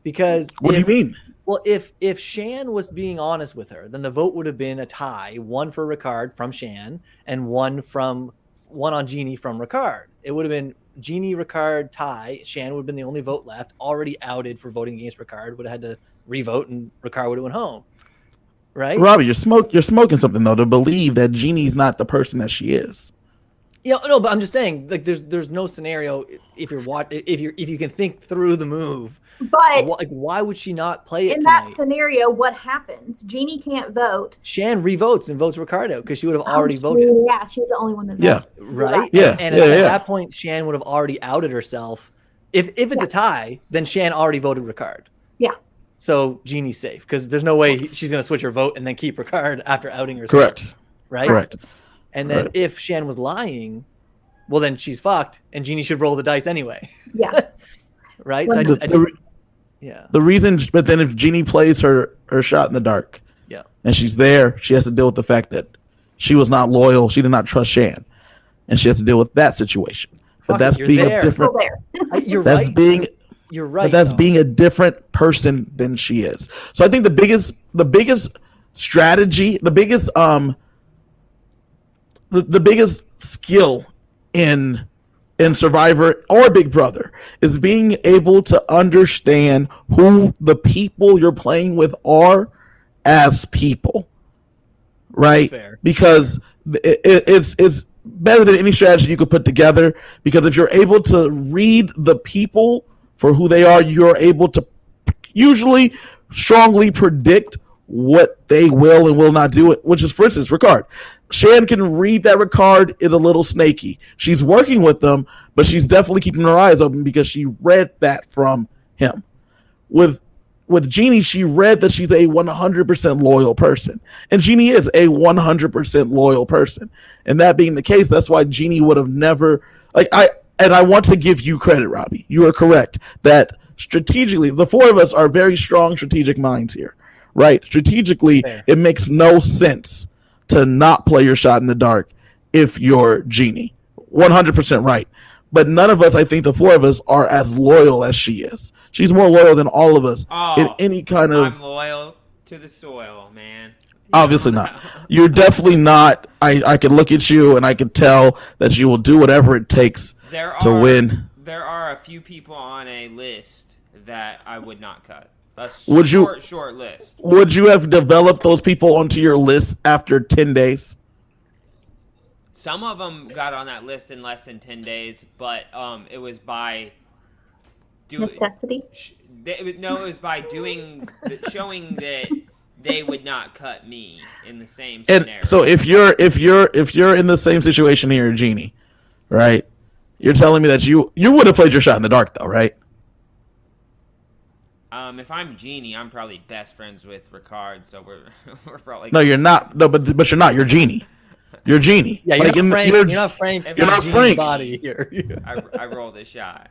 Because what do you mean? Well, if Shan was being honest with her, then the vote would have been a tie, 1 for Ricard from Shan and 1 on Jeannie from Ricard. It would have been Jeannie, Ricard, tie. Shan would have been the only vote left, already outed for voting against Ricard, would have had to re-vote, and Ricard would have went home. Right? Robbie, you're smoking something, though, to believe that Jeannie's not the person that she is. Yeah, no, but I'm just saying, there's no scenario if you can think through the move. But why would she not play it in tonight? that scenario? What happens? Jeannie can't vote. Shan re-votes and votes Ricardo because she would have already voted. Yeah, she's the only one that. Yeah. Right. Yeah. And at that point, Shan would have already outed herself. If it's a tie, then Shan already voted Ricard. Yeah. So Jeannie's safe, because there's no way she's going to switch her vote and then keep Ricard after outing herself. Correct. Right. Correct. And then if Shan was lying, well, then she's fucked, and Jeannie should roll the dice anyway. Yeah. Right? Well, Yeah. The reason, but then if Jeannie plays her shot in the dark, Yeah. and she's there, she has to deal with the fact that she was not loyal. She did not trust Shan, and she has to deal with that situation. But that's you're being there. a different. You're That's right. being. You're right. But that's though. being a different person than she is. So I think the biggest strategy, the biggest skill in Survivor or Big Brother is being able to understand who the people you're playing with are as people, right? Fair. Because it's better than any strategy you could put together. Because if you're able to read the people for who they are, you're able to usually strongly predict what they will and will not do it, which is, for instance, Ricard. Shan can read that Ricard is a little snaky. She's working with them, but she's definitely keeping her eyes open because she read that from him. With Jeannie, she read that she's a 100% loyal person. And Jeannie is a 100% loyal person. And that being the case, that's why Jeannie would have never... I want to give you credit, Robbie. You are correct that strategically, the four of us are very strong strategic minds here, right? Strategically, it makes no sense to not play your shot in the dark if you're Jeannie. 100% right. But none of us, I think the four of us, are as loyal as she is. She's more loyal than all of us in any kind of... I'm loyal to the soil, man. Obviously not. You're definitely not. I can look at you and I can tell that you will do whatever it takes to win. There are a few people on a list that I would not cut. Would you short list? Would you have developed those people onto your list after 10 days? Some of them got on that list in less than 10 days, but it was by necessity. It was by showing that they would not cut me in the same scenario. And so if you're in the same situation here, Jeannie, right? You're telling me that you would have played your shot in the dark, though, right? If I'm Jeannie, I'm probably best friends with Ricard, so we're probably... No, you're not. No, but you're not. You're Jeannie. You're Jeannie. Yeah, you're not Frank. You're not Frank. Body here. I roll the shot.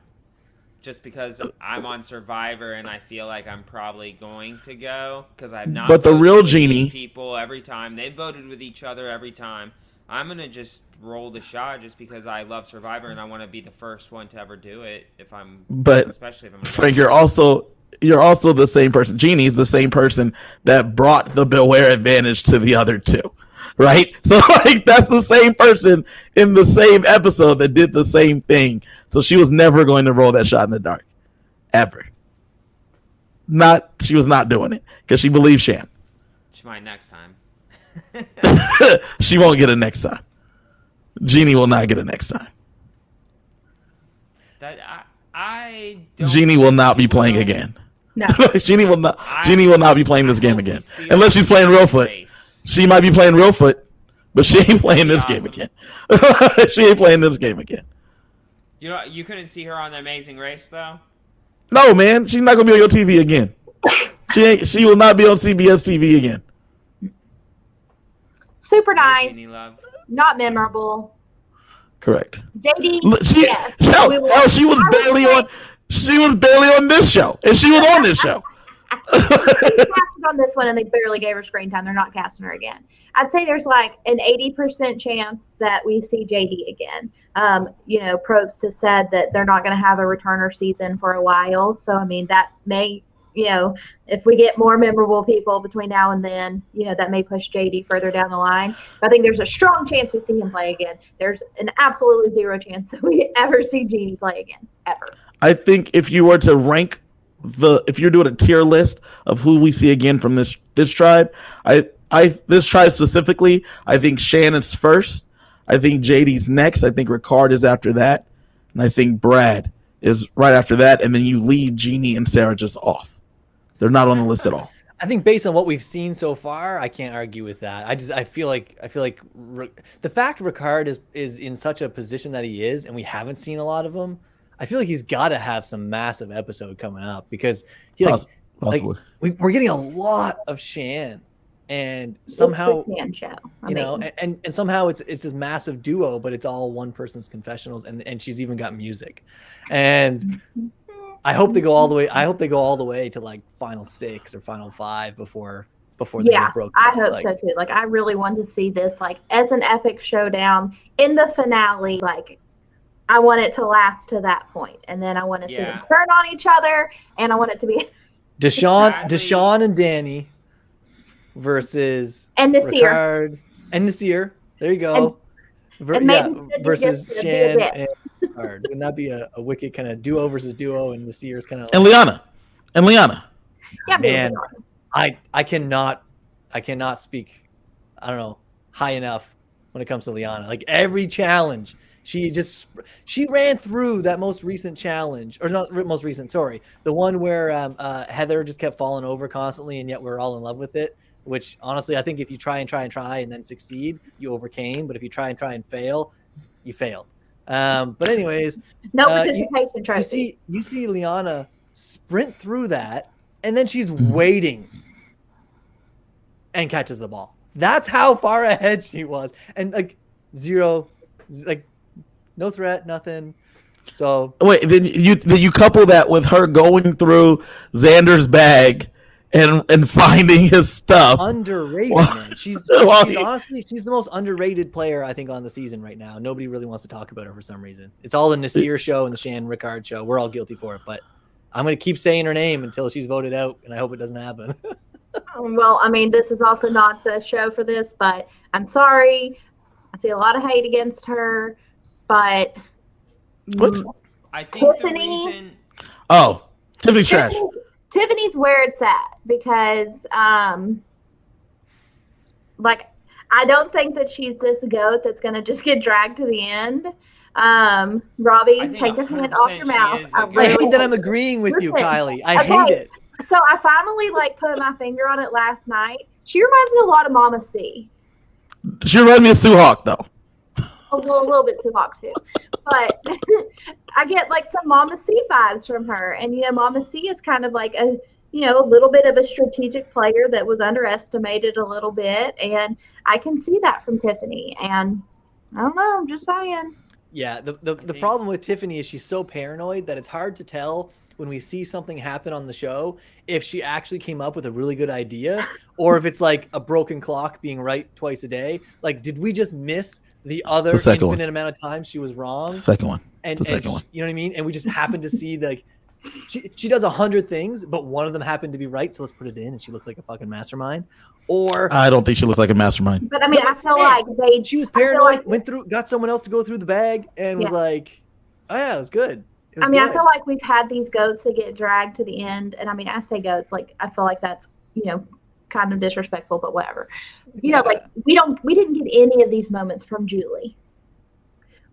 Just because I'm on Survivor and I feel like I'm probably going to go because I've not. But the real with Jeannie people every time they voted with each other every time. I'm gonna just roll the shot just because I love Survivor and I want to be the first one to ever do it. Especially if I'm. Frank, you're also the same person. Jeannie's the same person that brought the Beware advantage to the other two. Right? So like that's the same person in the same episode that did the same thing. So she was never going to roll that shot in the dark. Ever. She was not doing it because she believes Shan. She might next time. She won't get it next time. Jeannie will not get it next time. Jeannie will not be playing again. No. Jeannie will not be playing this game again. Unless she's playing real foot. She might be playing real foot, but she ain't playing this game again. She ain't playing this game again. You couldn't see her on The Amazing Race, though? No, man. She's not going to be on your TV again. She will not be on CBS TV again. Super nice. Not memorable. Correct. JD. She was barely on. She was barely on this show, and she was on this show. On this one, and they barely gave her screen time. They're not casting her again. I'd say there's like an 80% chance that we see JD again. Probst has said that they're not going to have a returner season for a while. So, I mean, that may, if we get more memorable people between now and then, that may push JD further down the line. But I think there's a strong chance we see him play again. There's an absolutely zero chance that we ever see Jeannie play again, ever. I think if you were to rank if you're doing a tier list of who we see again from this tribe, this tribe specifically, I think Shannon's first. I think JD's next. I think Ricard is after that. And I think Brad is right after that. And then you leave Jeannie and Sarah just off. They're not on the list at all. I think based on what we've seen so far, I can't argue with that. I feel like the fact Ricard is in such a position that he is, and we haven't seen a lot of him, I feel like he's got to have some massive episode coming up because we're getting a lot of Shan, and somehow it's the Shan show. you know, and somehow it's this massive duo, but it's all one person's confessionals, and she's even got music, and I hope they go all the way. I hope they go all the way to like final 6 or final 5 before they get broke. I hope so too. Like I really want to see this like as an epic showdown in the finale. Like I want it to last to that point, and then I want to see them turn on each other, and I want it to be Deshaun and Dennie versus Nasir and Nasir. There you go. Versus Shan and Ricard. Wouldn't that be a wicked kind of duo versus duo, and Nasir's kind of and Liana. Yeah, man, I cannot speak, I don't know, high enough when it comes to Liana. Like every challenge, she ran through that most recent challenge, or not most recent, sorry, the one where Heather just kept falling over constantly, and yet we're all in love with it. Which honestly, I think if you try and then succeed, you overcame. But if you try and fail, you failed. But anyways, no participation trophy. You see Liana sprint through that, and then she's waiting and catches the ball. That's how far ahead she was, and like zero, like no threat, nothing. So wait, then you couple that with her going through Xander's bag and finding his stuff. Underrated, man. She's honestly, she's the most underrated player I think on the season right now. Nobody really wants to talk about her for some reason. It's all the Nasir show and the Shan Ricard show. We're all guilty for it, but I'm going to keep saying her name until she's voted out, and I hope it doesn't happen. Well, I mean, this is also not the show for this, but I'm sorry. I see a lot of hate against her, but I think Tiffany. Tiffany's trash. Tiffany's where it's at because, like, I don't think that she's this goat that's going to just get dragged to the end. Robbie, take your hand off your mouth. I hate that I'm agreeing with you, Kylie. I hate it. So I finally, like, put my finger on it last night. She reminds me a lot of Mama C. She reminds me of Sue Hawk, though. A little bit Sue Hawk, too. But I get, like, some Mama C vibes from her. And, you know, Mama C is kind of like a little bit of a strategic player that was underestimated a little bit. And I can see that from Tiffany. And I don't know. I'm just saying. Yeah, the problem with Tiffany is she's so paranoid that it's hard to tell when we see something happen on the show if she actually came up with a really good idea or if it's like a broken clock being right twice a day. Like, did we just miss the other infinite amount of times she was wrong? Second one. And you know what I mean? And we just happened to see like she does 100 things, but one of them happened to be right. So let's put it in, and she looks like a fucking mastermind. Or I don't think she looks like a mastermind. But I mean, I feel like she was paranoid, got someone else to go through the bag, and was like, "Oh yeah, it was good." I mean, I feel like we've had these goats that get dragged to the end, and I mean, I say goats, like I feel like that's kind of disrespectful, but whatever. Like we didn't get any of these moments from Julie.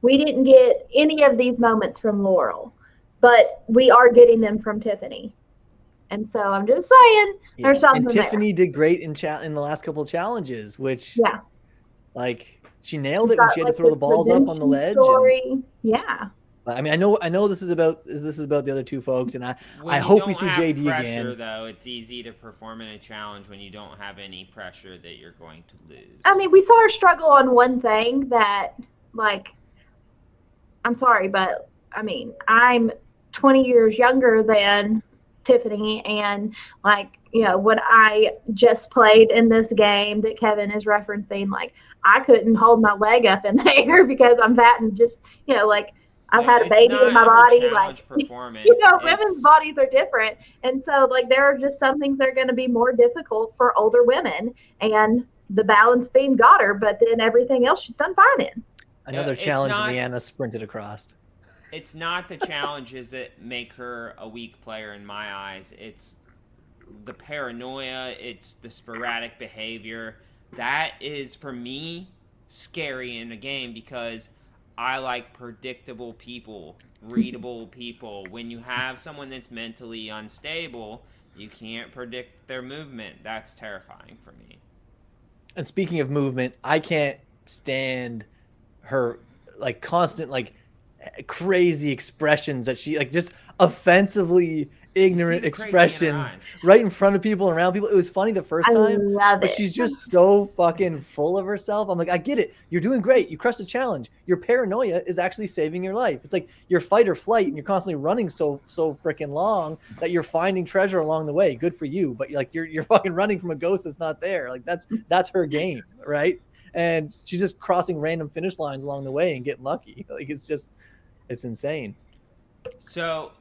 We didn't get any of these moments from Laurel, but we are getting them from Tiffany. And so I'm just saying, there's something there. And Tiffany did great in the last couple of challenges, which like she nailed it when she had to throw the balls up on the ledge. I mean, I know this is about the other two folks, and I hope we see JD again. Though it's easy to perform in a challenge when you don't have any pressure that you're going to lose. I mean, we saw her struggle on one thing that, like, I'm sorry, but I mean, I'm 20 years younger than Tiffany, and like, when I just played in this game that Kevin is referencing, like, I couldn't hold my leg up in the air because I'm fat and just, like, I've had a baby in my body. Like, women's bodies are different. And so, like, there are just some things that are going to be more difficult for older women. And the balance beam got her, but then everything else she's done fine in. Another challenge Leanna sprinted across. It's not the challenges that make her a weak player in my eyes. It's the paranoia. It's the sporadic behavior. That is, for me, scary in a game because I like predictable people, readable people. When you have someone that's mentally unstable, you can't predict their movement. That's terrifying for me. And speaking of movement, I can't stand her like constant like crazy expressions that she like just offensively seemed ignorant crazy in her expressions eyes. right in front of people and around people. It was funny the first I time, love but it. she's just so fucking full of herself. I'm like, I get it. You're doing great. You crushed the challenge. Your paranoia is actually saving your life. It's like your fight or flight, and you're constantly running so freaking long that you're finding treasure along the way. Good for you, but like you're fucking running from a ghost that's not there. Like that's her game, right? And she's just crossing random finish lines along the way and getting lucky. Like it's insane. So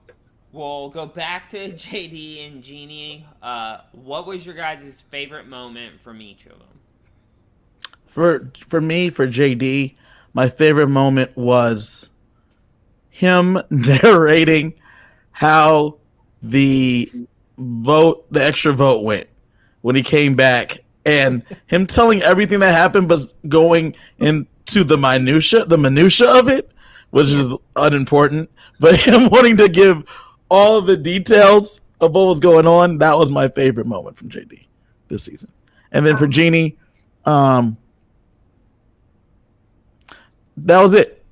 we'll go back to JD and Jeannie. What was your guys' favorite moment from each of them? For me, for JD, my favorite moment was him narrating how the extra vote went when he came back, and him telling everything that happened, but going into the minutia of it, which is unimportant. But him wanting to give all the details of what was going on, that was my favorite moment from JD this season. And then for Jeannie, that was it.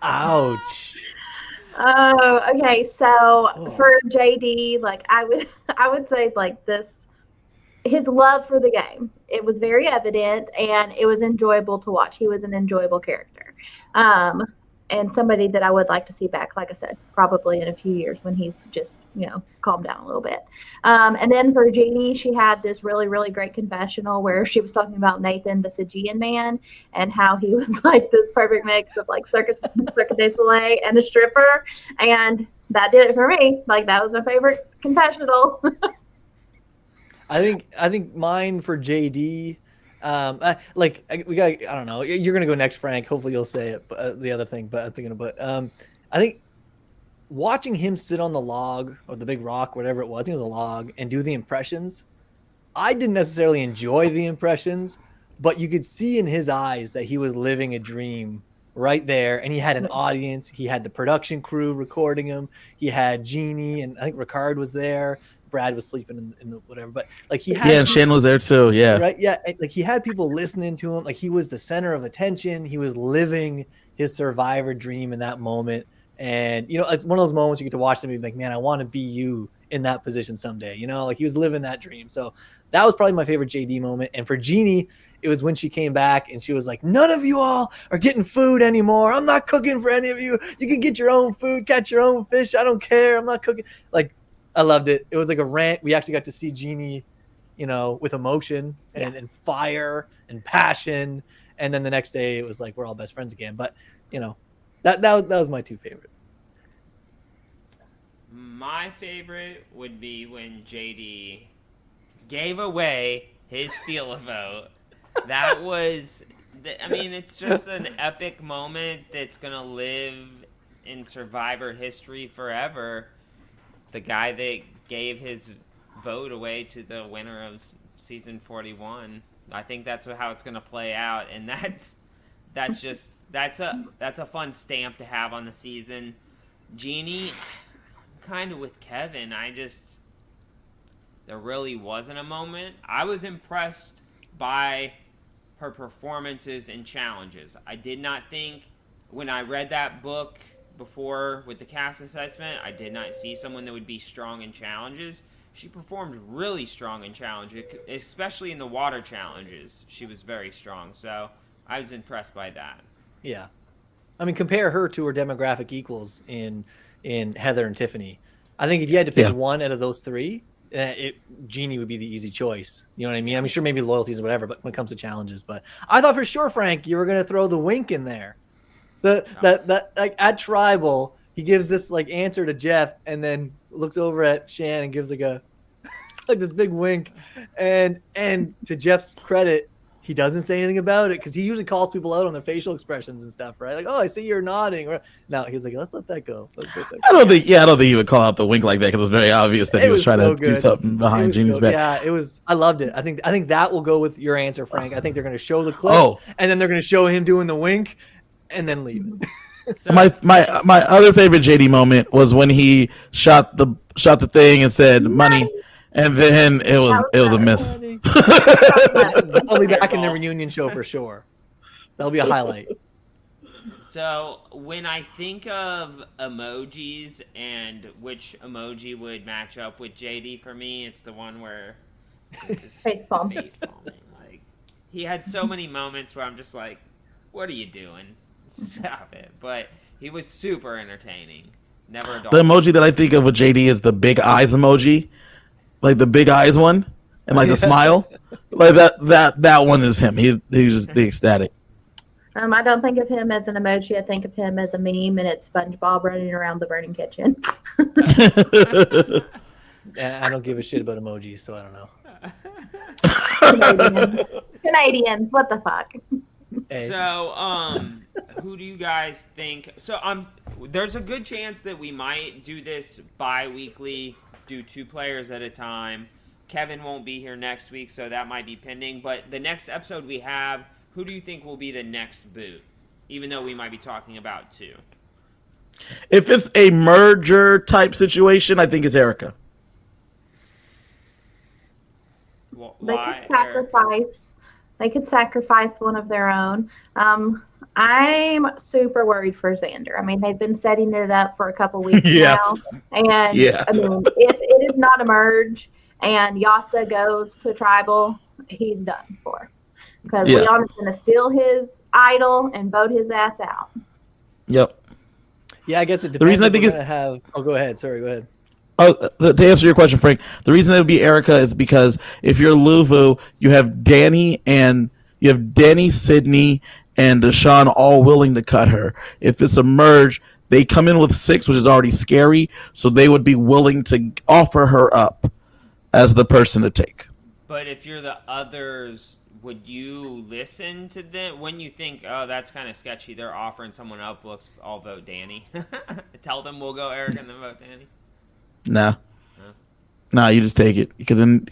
Ouch. Oh, okay. So for JD, like I would say like this, his love for the game. It was very evident, and it was enjoyable to watch. He was an enjoyable character, and somebody that I would like to see back. Like I said, probably in a few years when he's just calmed down a little bit. And then for Jeannie, she had this really really great confessional where she was talking about Nathan, the Fijian man, and how he was like this perfect mix of like Cirque du Soleil and a stripper, and that did it for me. Like that was my favorite confessional. I think mine for JD, I don't know. You're gonna go next, Frank. Hopefully you'll say it. The other thing, but I'm thinking about. I think watching him sit on the log or the big rock, whatever it was, I think it was a log, and do the impressions. I didn't necessarily enjoy the impressions, but you could see in his eyes that he was living a dream right there, and he had an audience. He had the production crew recording him. He had Jeannie, and I think Ricard was there. Brad was sleeping in the whatever, but like he had and Shane was there too. Yeah, right. Yeah, like he had people listening to him. Like he was the center of attention. He was living his survivor dream in that moment. And it's one of those moments you get to watch them and be like, man, I want to be you in that position someday. Like he was living that dream. So that was probably my favorite JD moment. And for Jeannie, it was when she came back and she was like, none of you all are getting food anymore. I'm not cooking for any of you. You can get your own food, catch your own fish. I don't care. I'm not cooking. Like, I loved it. It was like a rant. We actually got to see Jeannie, with emotion and fire and passion. And then the next day it was like, we're all best friends again. But, that was my two favorite. My favorite would be when JD gave away his steal a vote. That was, it's just an epic moment that's going to live in Survivor history forever. The guy that gave his vote away to the winner of season 41. I think that's how it's going to play out, and that's a fun stamp to have on the season. Jeannie, kind of with Kevin, there really wasn't a moment. I was impressed by her performances and challenges. I did not think when I read that book before with the cast assessment, I did not see someone that would be strong in challenges. She performed really strong in challenges, especially in the water challenges. She was very strong, so I was impressed by that. Yeah, compare her to her demographic equals in Heather and Tiffany. I think if you had to pick one out of those three, Jeannie would be the easy choice. You know what I mean? Sure, maybe loyalties or whatever, but when it comes to challenges, but I thought for sure, Frank, you were going to throw the wink in there. That like at Tribal, he gives this like answer to Jeff and then looks over at Shan and gives like a like this big wink, and to Jeff's credit, he doesn't say anything about it because he usually calls people out on their facial expressions and stuff, right? Like, oh, I see you're nodding. No, he's like, let's let that go. I don't think he would call out the wink like that because it was very obvious that he was trying to do something behind Jeannie's back. Yeah, it was. I loved it. I think that will go with your answer, Frank. I think they're going to show the clip, and then they're going to show him doing the wink, and then leave it. So, my other favorite JD moment was when he shot the thing and said money, and then it was a miss. I'll be back in the reunion show for sure. That'll be a highlight. So when I think of emojis and which emoji would match up with JD for me, it's the one where Facepalm. Like he had so many moments where I'm just like, "What are you doing? Stop it!" But he was super entertaining. Never a dull. The emoji that I think of with JD is the big eyes emoji, like the big eyes one, and like the smile, like that one is him. He's just the ecstatic. I don't think of him as an emoji. I think of him as a meme, and it's SpongeBob running around the burning kitchen. And I don't give a shit about emojis, so I don't know. Canadians, what the fuck? Hey. So, who do you guys think? So, there's a good chance that we might do this bi-weekly, do 2 players at a time. Kevin won't be here next week, so that might be pending. But the next episode we have, who do you think will be the next boot? Even though we might be talking about 2. If it's a merger type situation, I think it's Erica. Well, They why? could sacrifice. They could sacrifice one of their own. I'm super worried for Xander. I mean, they've been setting it up for a couple weeks now, and I mean, if it is not a merge and Yasa goes to tribal, he's done for. Because Leon is going to steal his idol and vote his ass out. Yep. Yeah, I guess it depends. The reason I think Oh, go ahead. Sorry, go ahead. To answer your question, Frank, the reason it would be Erica is because if you're Luvu, you have Dennie, Sydney, and Deshaun all willing to cut her. If it's a merge, they come in with 6, which is already scary, so they would be willing to offer her up as the person to take. But if you're the others, would you listen to them when you think, oh, that's kind of sketchy? They're offering someone up. I'll vote Danny. Tell them we'll go Eric and then vote Danny. Nah, you just take it because then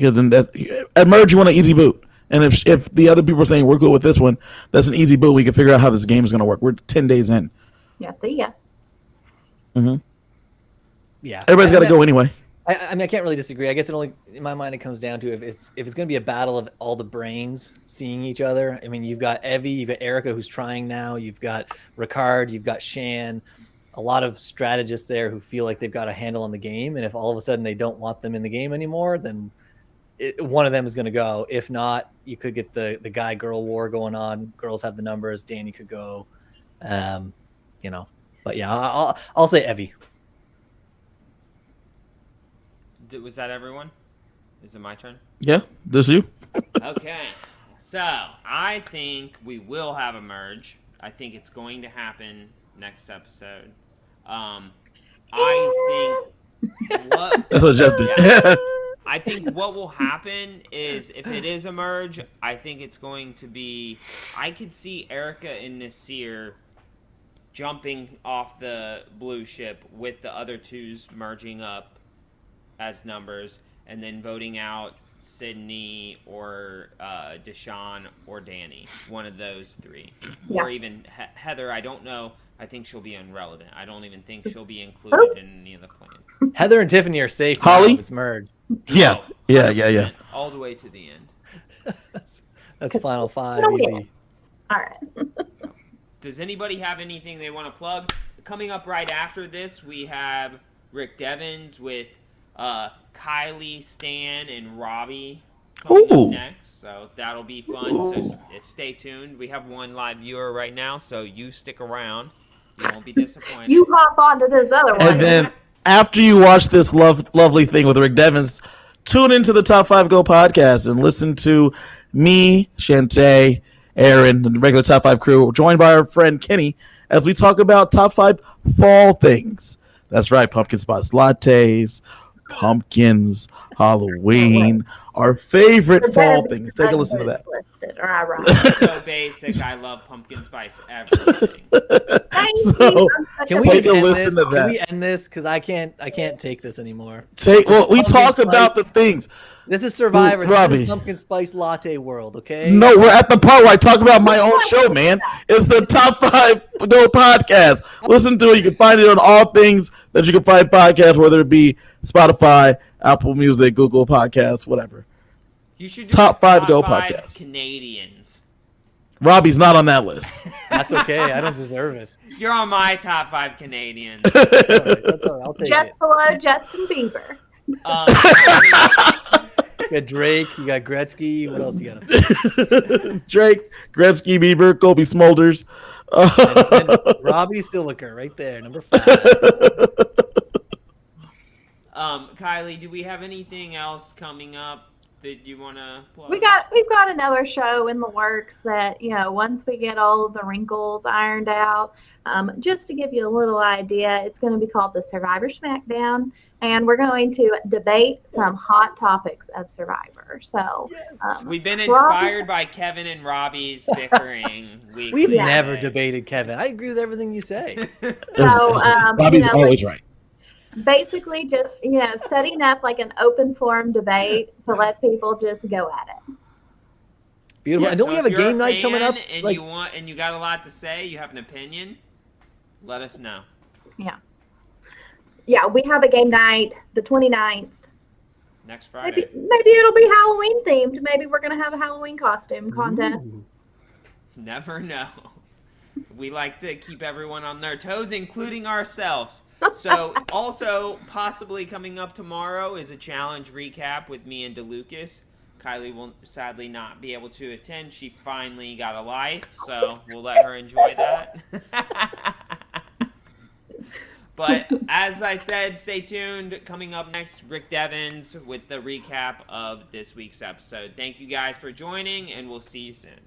at merge you want an easy boot, and if the other people are saying we're good with this one, that's an easy boot. We can figure out how this game is going to work. We're 10 days in. Yeah, see ya. Yeah, everybody's got to go anyway. I mean, I can't really disagree. I guess in my mind, it comes down to if it's going to be a battle of all the brains seeing each other. I mean, you've got Evie, you've got Erica who's trying now, you've got Ricard, you've got Shan, a lot of strategists there who feel like they've got a handle on the game. And if all of a sudden they don't want them in the game anymore, then one of them is going to go. If not, you could get the guy-girl war going on. Girls have the numbers. Danny could go. But yeah, I'll say Evie. Was that everyone? Is it my turn? Yeah, this you. Okay. So, I think we will have a merge. I think it's going to happen next episode. I think That's what Jeff did. I think what will happen is if it is a merge, I think it's going to be, I could see Erica and Nasir jumping off the blue ship with the other 2s merging up as numbers, and then voting out Sydney or Deshaun or Danny, one of those 3, or even Heather. I don't know. I think she'll be irrelevant. I don't even think she'll be included in any of the plans. Heather and Tiffany are safe. Holly? It's merged. Yeah. All the way to the end. That's final 5 easy. All right. Does anybody have anything they want to plug? Coming up right after this, we have Rick Devens with Kylie, Stan, and Robbie coming up next, so that'll be fun. So stay tuned. We have 1 live viewer right now, so you stick around. You won't be disappointed. You hop onto this other one. And then after you watch this lovely thing with Rick Devens, tune into the Top 5 Go podcast and listen to me, Shantae, Aaron, and the regular Top 5 crew, joined by our friend Kenny, as we talk about Top 5 fall things. That's right, pumpkin spice lattes, pumpkins, Halloween, our favorite fall things. Take a listen to that. So basic. I love pumpkin spice everything. Can we end this? Because I can't take this anymore. We talk about the things. This is Survivor. Robbie. This is pumpkin spice latte world, okay? No, we're at the part where I talk about my own show, man. It's the Top 5 Go podcast. Listen to it. You can find it on all things that you can find podcasts, whether it be Spotify, Apple Music, Google Podcasts, whatever. You should do Top 5 Go podcast. Canadians. Robbie's not on that list. That's okay. I don't deserve it. You're on my top 5 Canadians. That's all right. That's all right. I'll take Just it. below Justin Bieber. You got Drake. You got Gretzky. What else you got? Drake, Gretzky, Bieber, Kobe Smulders. And Robbie Stiliker right there, number 5. Kylie, do we have anything else coming up that you want to plug? We've got another show in the works that, once we get all of the wrinkles ironed out, just to give you a little idea, it's going to be called the Survivor Smackdown, and we're going to debate some hot topics of Survivor. So We've been inspired by Kevin and Robbie's bickering. We've Yeah. never debated Kevin. I agree with everything you say. Robbie's always right. basically just, setting up like an open forum debate to let people just go at it. Beautiful. Yeah, and don't so we have if a you're game night coming fan up? And you got a lot to say, you have an opinion, let us know. Yeah, we have a game night the 29th. Next Friday. Maybe it'll be Halloween themed. Maybe we're going to have a Halloween costume contest. Ooh. Never know. We like to keep everyone on their toes, including ourselves. So, also, possibly coming up tomorrow is a challenge recap with me and DeLucas. Kylie will sadly not be able to attend. She finally got a life, so we'll let her enjoy that. But as I said, stay tuned. Coming up next, Rick Devens with the recap of this week's episode. Thank you guys for joining, and we'll see you soon.